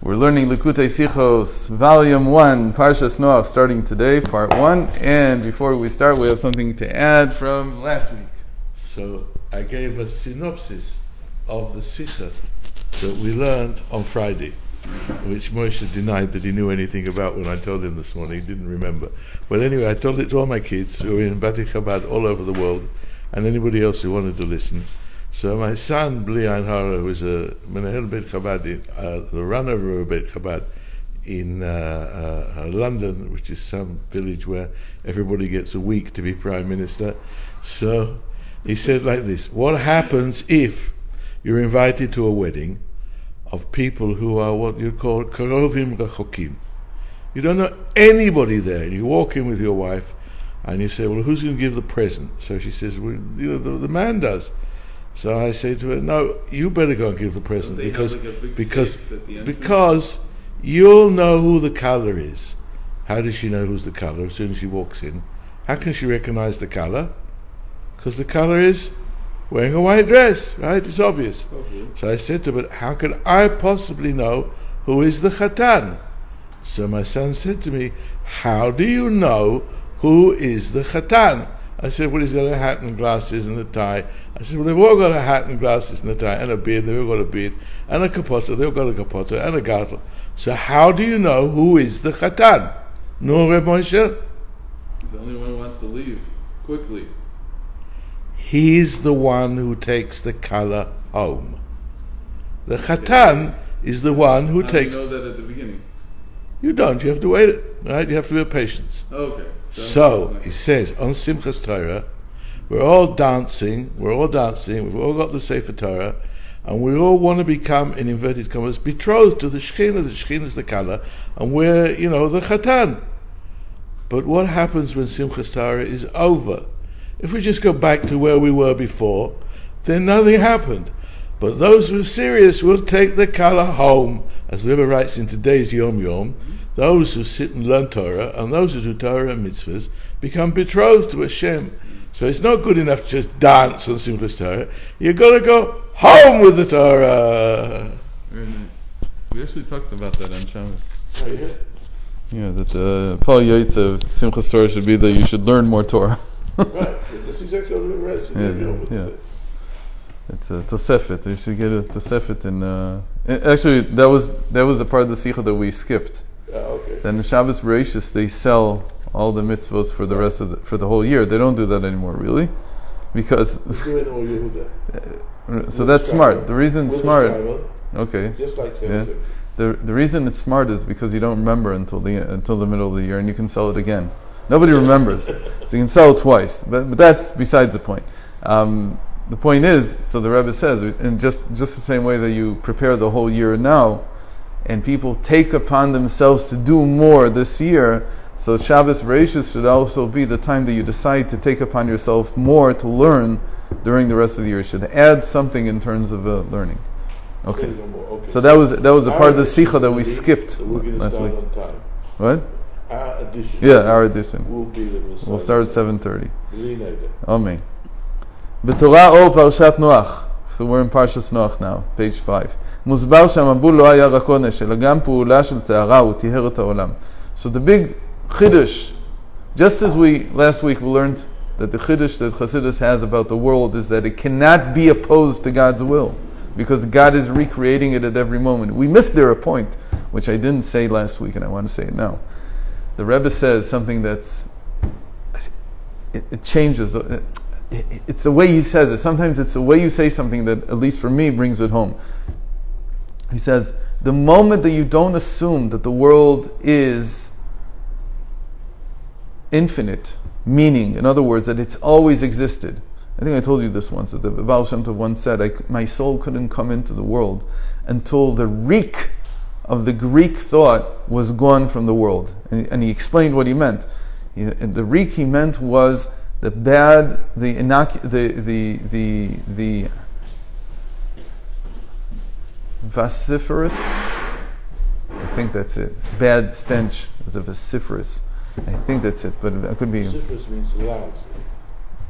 We're learning Likkutei Sichos, Volume 1, Parshas Noach, starting today, Part 1. And before we start, we have something to add from last week. So I gave a synopsis of the Sichot that we learned on Friday, which Moshe denied that he knew anything about when I told him this morning. He didn't remember. But anyway, I told it to all my kids who are in Bati Chabad all over the world, and anybody else who wanted to listen. So my son, Bli Ein Hara, who is a Menahel Beit Chabad, the runner of a Beit Chabad in London, which is some village where everybody gets a week to be Prime Minister. So he said like this: what happens if you're invited to a wedding of people who are what you call Karovim Rachokim? You don't know anybody there. You walk in with your wife and you say, well, who's going to give the present? So she says, well, the man does. So I say to her, no, you better go and give the present because you'll know who the color is. How does she know who's the color as soon as she walks in? How can she recognize the color? Because the color is wearing a white dress, right? It's obvious. Okay. So I said to her, but how can I possibly know who is the Chatan? So my son said to me, how do you know who is the Chatan? I said, well, he's got a hat and glasses and a tie. I said, well, they've all got a hat and glasses and a tie and a beard. They've all got a beard and a kapota. They've got a kapota and a gartel. So how do you know who is the Chatan? No, Reb Moshe? He's the only one who wants to leave quickly. He's the one who takes the color home. The Chatan is the one who takes... You know that at the beginning. You don't. You have to wait, right? You have to be patient. Okay. So he says on Simchas Torah, we're all dancing, we've all got the Sefer Torah, and we all want to become, in inverted commas, betrothed to the Shekhinah. The Shekhinah is the color, and we're, the Chatan. But what happens when Simchas Torah is over? If we just go back to where we were before, then nothing happened. But those who are serious will take the color home, as the Rebbe writes in today's Yom Yom. Those who sit and learn Torah and those who do Torah and mitzvahs become betrothed to Hashem. So it's not good enough to just dance on Simchas Torah. You've got to go home with the Torah. Very nice. We actually talked about that on Shabbos. Oh, yeah? Yeah, that the Paul Yaitz of Simchas Torah should be that you should learn more Torah. Right, that's exactly what we read. Yeah. It's a Tosefet. You should get a Tosefet in. Actually, that was the part of the Sichot that we skipped. Okay. Then in Shabbos Bereishis they sell all the mitzvos for the rest of for the whole year. They don't do that anymore, really, because. So that's smart. The reason smart. Okay. Just like The reason it's smart is because you don't remember until the middle of the year, and you can sell it again. Nobody remembers, so you can sell it twice. But that's besides the point. The point is, so the Rebbe says, in just the same way that you prepare the whole year now, and people take upon themselves to do more this year, so Shabbos Bereishis should also be the time that you decide to take upon yourself more to learn during the rest of the year. You should add something in terms of learning. Okay. So that was a part of the Sicha that we skipped last week. What? Our edition. Yeah, our edition. We'll start at 7:30. Amen. B'Torah O Parshat Noach. So we're in Parshas Noach now, page 5. מוסבר שהמבול לא היה רק עונש, אלא גם פעולה של טהרה וטיהר את העולם. So the big chiddush, just as last week we learned that the chiddush that Chassidus has about the world is that it cannot be opposed to God's will, because God is recreating it at every moment. We missed there a point, which I didn't say last week, and I want to say it now. The Rebbe says something it changes. It's the way he says it. Sometimes it's the way you say something that, at least for me, brings it home. He says, the moment that you don't assume that the world is infinite, meaning, in other words, that it's always existed. I think I told you this once, that the Baal Shem Tov once said, my soul couldn't come into the world until the reek of the Greek thought was gone from the world. And he explained what he meant. The reek he meant was the bad, the vociferous, I think that's it. Bad stench is a vociferous. I think that's it, but it could be. Vociferous means loud.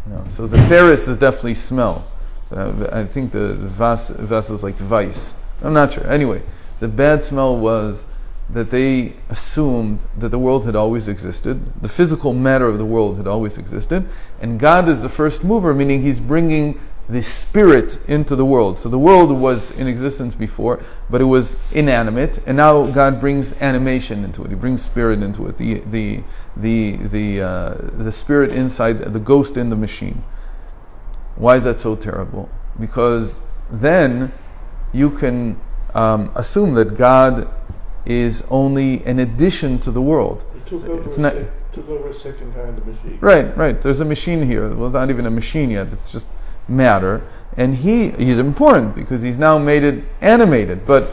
No, so the theris is definitely smell. I think the vas is like vice. I'm not sure. Anyway, The bad smell was that they assumed that the world had always existed, the physical matter of the world had always existed, and God is the first mover, meaning He's bringing the spirit into the world. So the world was in existence before, but it was inanimate, and now God brings animation into it. He brings spirit into it. The spirit inside, the ghost in the machine. Why is that so terrible? Because then you can assume that God is only an addition to the world. It took over a second hand machine. Right. There's a machine here. Well, it's not even a machine yet. It's just matter. And he's important because he's now made it animated. But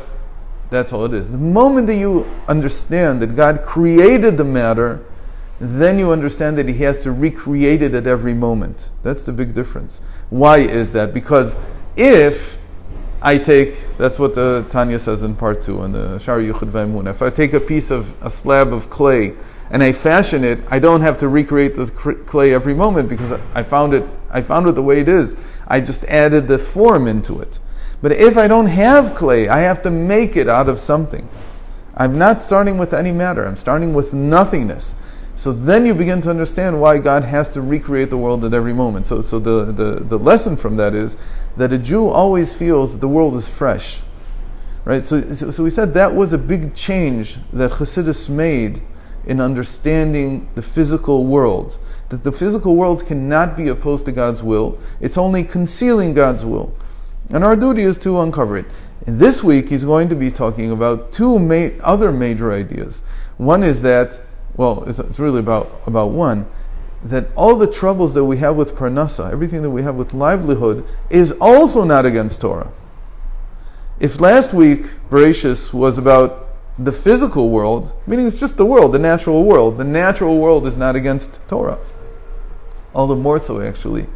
that's all it is. The moment that you understand that God created the matter, then you understand that He has to recreate it at every moment. That's the big difference. Why is that? Because if I take, that's what the Tanya says in part 2 in the Shari Yuchad V'Emunah. If I take a slab of clay and I fashion it, I don't have to recreate the clay every moment because I found it the way it is. I just added the form into it. But if I don't have clay, I have to make it out of something. I'm not starting with any matter. I'm starting with nothingness. So then you begin to understand why God has to recreate the world at every moment. So the lesson from that is that a Jew always feels that the world is fresh. Right? So we said that was a big change that Chassidus made in understanding the physical world. That the physical world cannot be opposed to God's will. It's only concealing God's will. And our duty is to uncover it. And this week he's going to be talking about two other major ideas. One is that, well, it's really about one, that all the troubles that we have with parnasa, everything that we have with livelihood, is also not against Torah. If last week Bereshis was about the physical world, meaning it's just the world, the natural world is not against Torah. All the more so, actually,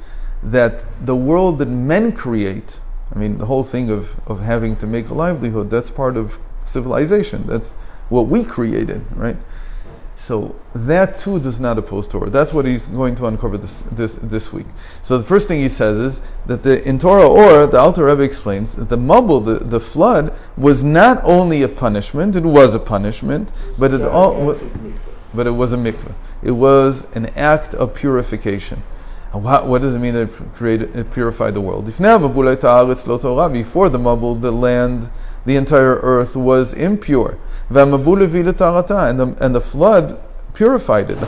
that the world that men create, I mean, the whole thing of having to make a livelihood, that's part of civilization. That's what we created, right? So that too does not oppose Torah. That's what he's going to uncover this week. So the first thing he says is that in Torah Or, the Alter Rebbe explains that the Mabul, the flood, was not only a punishment, it was a punishment, but it was a mikveh. It was an act of purification. And what does it mean that it purified the world? Before the Mabul, the land, the entire earth was impure. And the flood purified it.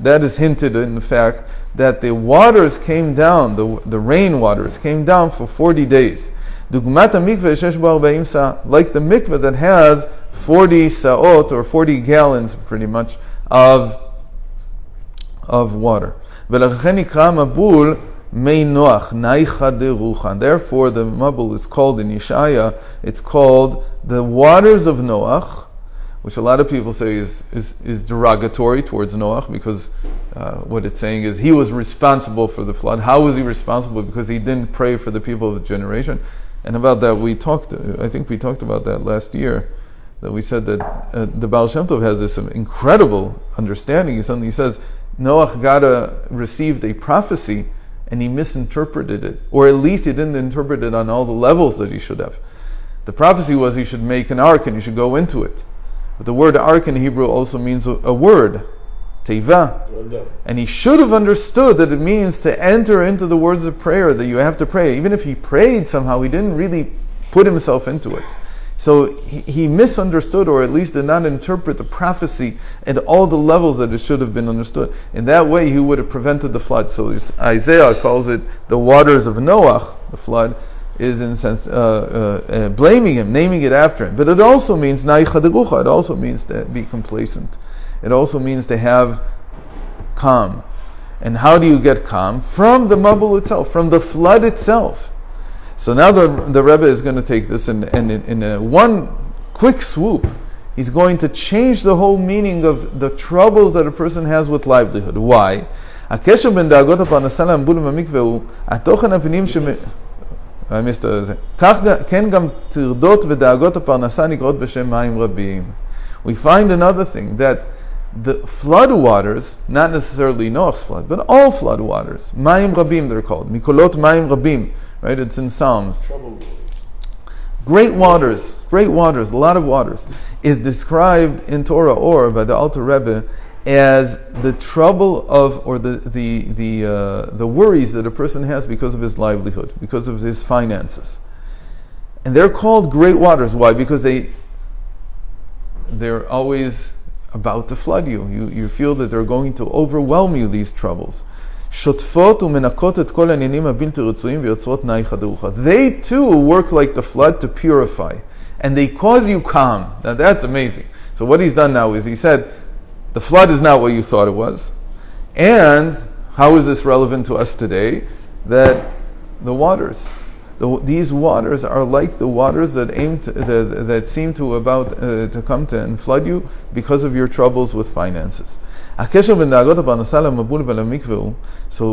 That is hinted in the fact that the waters came down, the rain waters came down for 40 days. Like the mikveh that has 40 sa'ot, or 40 gallons pretty much, of water. Mei Noach, Naicha de Ruchan. Therefore, the Mabul is called in Yeshaya, it's called the waters of Noach, which a lot of people say is derogatory towards Noach, because what it's saying is he was responsible for the flood. How was he responsible? Because he didn't pray for the people of the generation. And about that I think we talked about that last year, that we said that the Baal Shem Tov has this incredible understanding. He suddenly says, Noach received a prophecy, and he misinterpreted it, or at least he didn't interpret it on all the levels that he should have. The prophecy was he should make an ark and he should go into it. But the word ark in Hebrew also means a word, teva. And he should have understood that it means to enter into the words of prayer, that you have to pray. Even if he prayed somehow, he didn't really put himself into it. So he misunderstood, or at least did not interpret the prophecy at all the levels that it should have been understood. In that way, he would have prevented the flood. So Isaiah calls it the waters of Noach. The flood is, in a sense, blaming him, naming it after him. But it also means Naicha de Rucha. It also means to be complacent. It also means to have calm. And how do you get calm? From the Mabul itself, from the flood itself. So now the Rebbe is going to take this and in one quick swoop, he's going to change the whole meaning of the troubles that a person has with livelihood. Why? הקשר בין דאגות הפרנסה למבול במקווה הוא התוכן הפנים כך כן גם טרדות ודאגות הפרנסה נקראות בשם מים רבים. We find another thing, that the flood waters, not necessarily Noach's flood, but all flood waters, מים רבים they're called, מיקולות מים רבים. Right, it's in Psalms. great waters, a lot of waters, is described in Torah or by the Alter Rebbe as the trouble of, or the worries that a person has because of his livelihood, because of his finances. And they're called great waters. Why? Because they're always about to flood you. You feel that they're going to overwhelm you, these troubles. They too work like the flood to purify, and they cause you calm. Now that's amazing. So what he's done now is he said, the flood is not what you thought it was. And how is this relevant to us today? That the waters, these waters are like the waters that that seem to come to and flood you because of your troubles with finances. So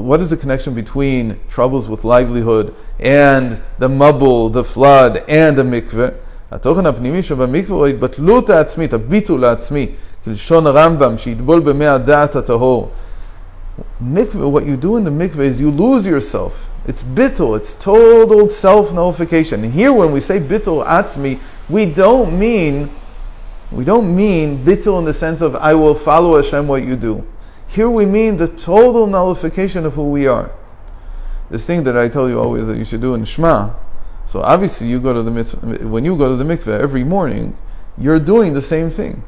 what is the connection between troubles with livelihood and the mabul, the flood, and the mikveh? התוכן הפנימי שבמקווה הוא התבטלות העצמית, הביטול העצמי, כלשון הרמב"ם, שיטבול במי הדעת הטהור. Mikveh, what you do in the mikveh is you lose yourself. It's bittul, it's total self-nullification. And here when we say bittul atzmi, we don't mean bittul in the sense of I will follow Hashem what you do. Here we mean the total nullification of who we are. This thing that I tell you always that you should do in Shema. So obviously you go to the mitzvah, when you go to the mikveh every morning, you're doing the same thing.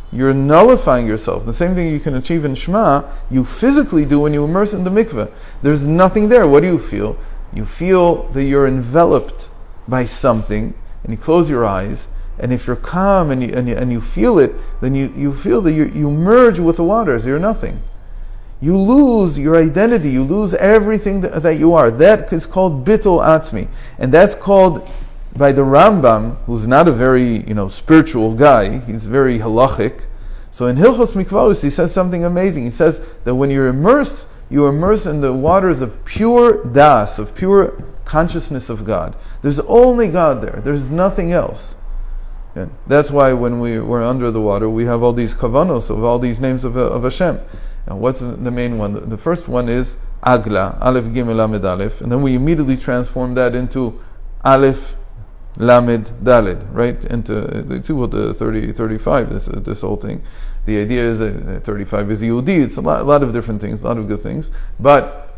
You're nullifying yourself. The same thing you can achieve in Shema, you physically do when you immerse in the mikveh. There's nothing there. What do you feel? You feel that you're enveloped by something, and you close your eyes, and if you're calm and you feel it, then you feel that you merge with the waters. You're nothing. You lose your identity. You lose everything that you are. That is called bittul atzmi, and that's called by the Rambam, who's not a very spiritual guy. He's very halachic. So in Hilchos Mikvahos, he says something amazing. He says that when you immerse in the waters of pure das, of pure consciousness of God. There's only God there. There's nothing else. And that's why when we're under the water, we have all these kavanos of all these names of Hashem. Now, what's the main one? The first one is Agla, Aleph Gimel Lamed Aleph, and then we immediately transform that into Aleph Lamed Daled, right? Into the 35, this whole thing. The idea is that 35 is Yehudi. It's a lot of different things, a lot of good things. But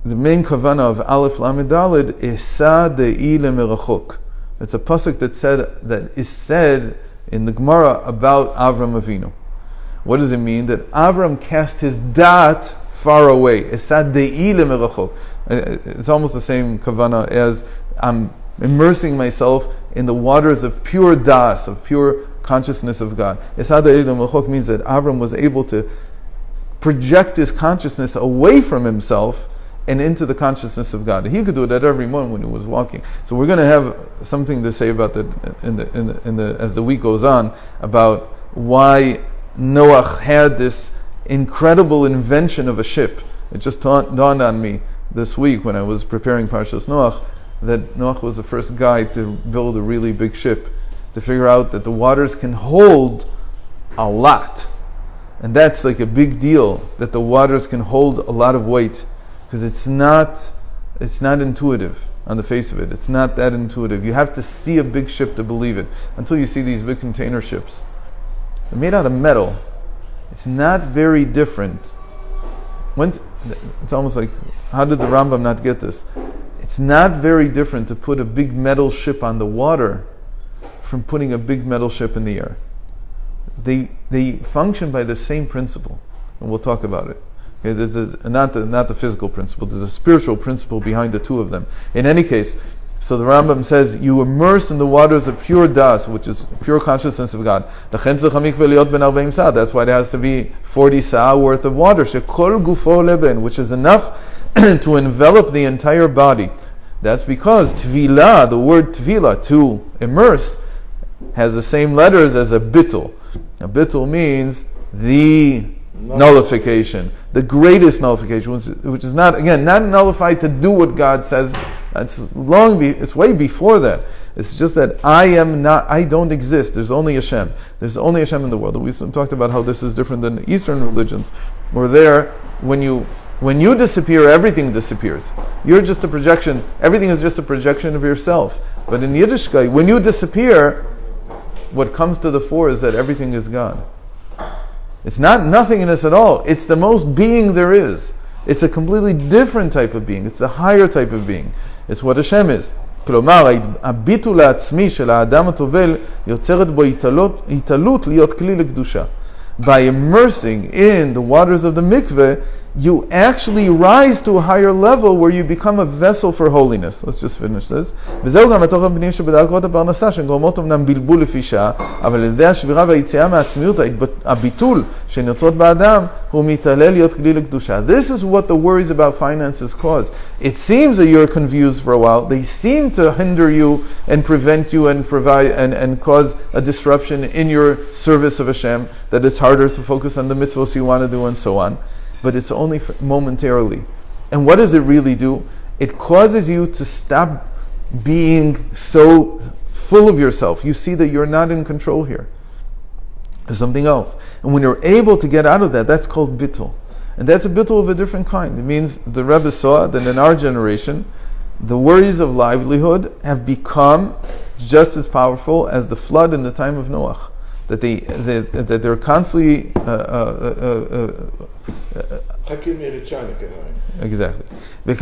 the main kavana of Aleph Lamed Daled is Sa De'i Lemerachok. It's a pasuk that is said in the Gemara about Avram Avinu. What does it mean? That Avram cast his dat far away. It's almost the same kavana as I'm immersing myself in the waters of pure das, of pure consciousness of God. Esad means that Avram was able to project his consciousness away from himself and into the consciousness of God. He could do that every morning when he was walking. So we're going to have something to say about that as the week goes on, about why Noach had this incredible invention of a ship. It just dawned on me this week when I was preparing Parshas Noach that Noach was the first guy to build a really big ship, to figure out that the waters can hold a lot. And that's like a big deal, that the waters can hold a lot of weight, because it's not intuitive on the face of it. It's not that intuitive. You have to see a big ship to believe it, until you see these big container ships. They're made out of metal. It's not very different. It's almost like, how did the Rambam not get this? It's not very different to put a big metal ship on the water from putting a big metal ship in the air. They function by the same principle, and we'll talk about it. Okay, not the physical principle. There's a spiritual principle behind the two of them. In any case, so the Rambam says, you immerse in the waters of pure das, which is pure consciousness of God. That's why it has to be 40 sa'ah worth of water, which is enough to envelop the entire body. That's because tvilah, the word tvilah, to immerse, has the same letters as a bittul. A bittul means the nullification, the greatest nullification, which is not nullified to do what God says. It's way before that. It's just that I don't exist. There's only Hashem. There's only Hashem in the world. We talked about how this is different than Eastern religions, where there, when you When you disappear, everything disappears. You're just a projection. Everything is just a projection of yourself. But in Yiddishkeit, when you disappear, what comes to the fore is that everything is God. It's not nothingness at all. It's the most being there is. It's a completely different type of being. It's a higher type of being. It's what Hashem is. כלומר, הביטול העצמי של האדם הטובל יוצרת בו התעלות להיות כלי לקדושה. By immersing in the waters of the mikveh, you actually rise to a higher level where you become a vessel for holiness. Let's just finish this. וזהו גם התוכן הפנימי שבדרכות הפרנסה שגורמות אמנם בלבול לפי שעה, אבל על ידי השבירה והיציאה מהעצמיות, הביטול שנוצרות באדם, הוא מתעלה להיות כלי לקדושה. This is what the worries about finances cause. It seems that you're confused for a while. They seem to hinder you and prevent you and provide and cause a disruption in your service of Hashem, that it's harder to focus on the mitzvahs you want to do and so on. But it's only momentarily. And what does it really do? It causes you to stop being so full of yourself. You see that you're not in control here. There's something else. And when you're able to get out of that, that's called bittul. And that's a bittul of a different kind. It means the Rebbe saw that in our generation, the worries of livelihood have become just as powerful as the flood in the time of Noah. That they're constantly exactly. You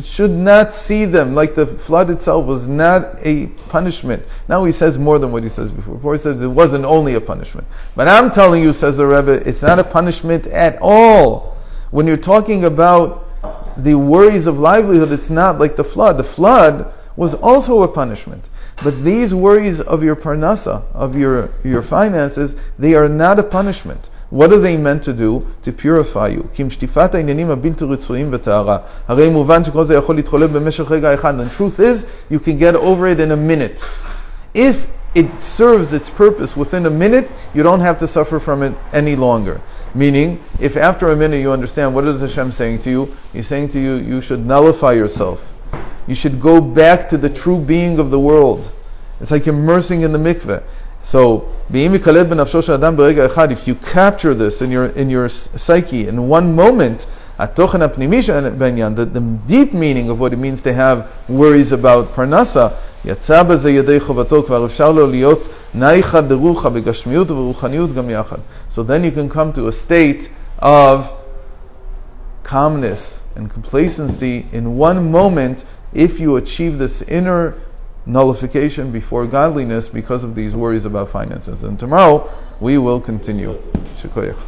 should not see them like the flood itself was not a punishment. Now he says more than what he says before. Before he says it wasn't only a punishment. But I'm telling you, says the Rebbe, it's not a punishment at all. When you're talking about the worries of livelihood, it's not like the flood. The flood was also a punishment. But these worries of your parnasa, of your finances, they are not a punishment. What are they meant to do? To purify you. The truth is, you can get over it in a minute. If it serves its purpose within a minute, you don't have to suffer from it any longer. Meaning, if after a minute you understand, what is Hashem saying to you? He's saying to you, you should nullify yourself. You should go back to the true being of the world. It's like immersing in the mikveh. So, if you capture this in your psyche in one moment, the deep meaning of what it means to have worries about parnasa, so then you can come to a state of calmness and complacency in one moment if you achieve this inner nullification before godliness because of these worries about finances. And tomorrow we will continue. Shikoyach.